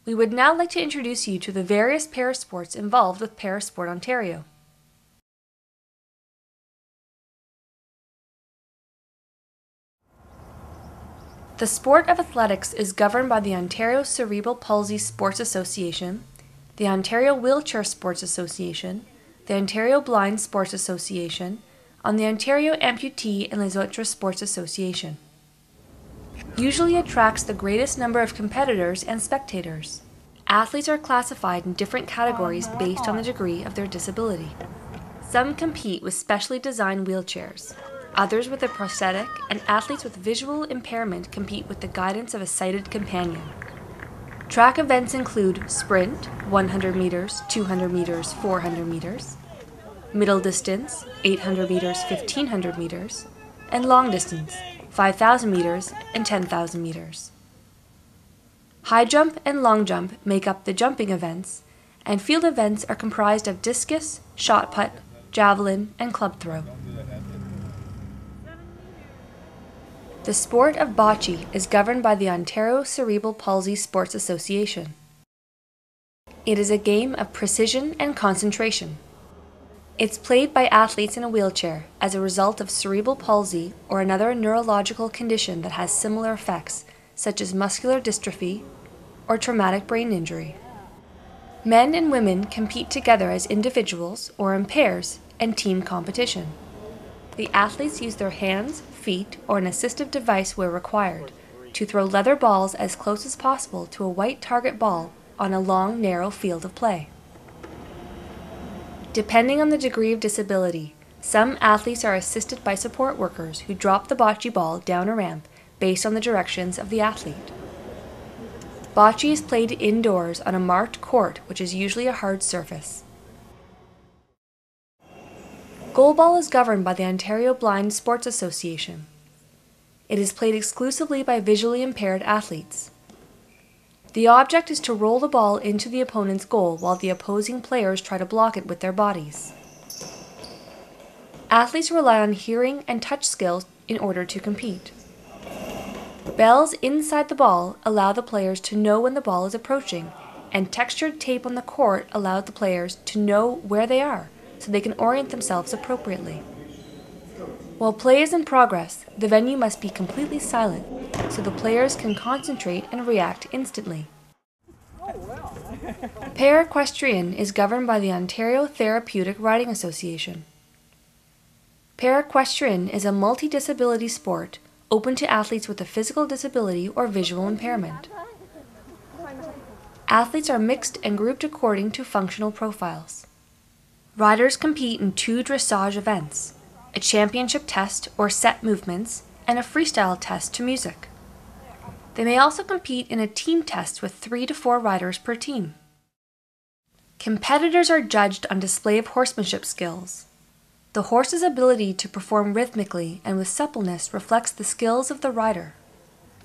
We would now like to introduce you to the various parasports involved with ParaSport Ontario. The sport of athletics is governed by the Ontario Cerebral Palsy Sports Association, the Ontario Wheelchair Sports Association, the Ontario Blind Sports Association, and the Ontario Amputee and Les Autres Sports Association. Usually attracts the greatest number of competitors and spectators. Athletes are classified in different categories based on the degree of their disability. Some compete with specially designed wheelchairs, others with a prosthetic, and athletes with visual impairment compete with the guidance of a sighted companion. Track events include sprint, 100 meters, 200 meters, 400 meters, middle distance, 800 meters, 1500 meters, and long distance, 5,000 meters and 10,000 meters. High jump and long jump make up the jumping events, and field events are comprised of discus, shot put, javelin, and club throw. The sport of bocce is governed by the Ontario Cerebral Palsy Sports Association. It is a game of precision and concentration. It's played by athletes in a wheelchair as a result of cerebral palsy or another neurological condition that has similar effects, such as muscular dystrophy or traumatic brain injury. Men and women compete together as individuals or in pairs and team competition. The athletes use their hands, feet, or an assistive device where required to throw leather balls as close as possible to a white target ball on a long, narrow field of play. Depending on the degree of disability, some athletes are assisted by support workers who drop the bocce ball down a ramp based on the directions of the athlete. Bocce is played indoors on a marked court, which is usually a hard surface. Goalball is governed by the Ontario Blind Sports Association. It is played exclusively by visually impaired athletes. The object is to roll the ball into the opponent's goal while the opposing players try to block it with their bodies. Athletes rely on hearing and touch skills in order to compete. Bells inside the ball allow the players to know when the ball is approaching, and textured tape on the court allows the players to know where they are so they can orient themselves appropriately. While play is in progress, the venue must be completely silent so the players can concentrate and react instantly. Para-equestrian is governed by the Ontario Therapeutic Riding Association. Para-equestrian is a multi-disability sport open to athletes with a physical disability or visual impairment. Athletes are mixed and grouped according to functional profiles. Riders compete in 2 dressage events, a championship test or set movements, and a freestyle test to music. They may also compete in a team test with 3 to 4 riders per team. Competitors are judged on display of horsemanship skills. The horse's ability to perform rhythmically and with suppleness reflects the skills of the rider.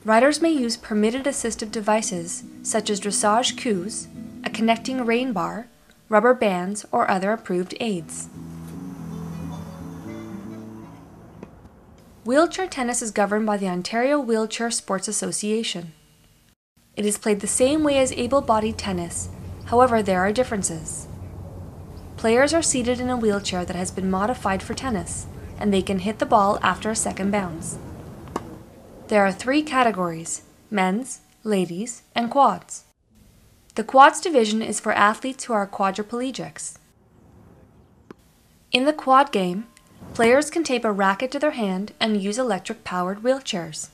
Riders may use permitted assistive devices such as dressage coups, a connecting rein bar, rubber bands, or other approved aids. Wheelchair tennis is governed by the Ontario Wheelchair Sports Association. It is played the same way as able-bodied tennis, however there are differences. Players are seated in a wheelchair that has been modified for tennis, and they can hit the ball after a second bounce. There are 3 categories: men's, ladies, and quads. The quads division is for athletes who are quadriplegics. In the quad game, players can tape a racket to their hand and use electric-powered wheelchairs.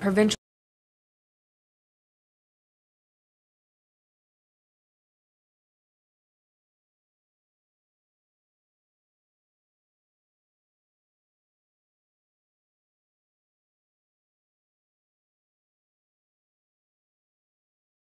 Provincial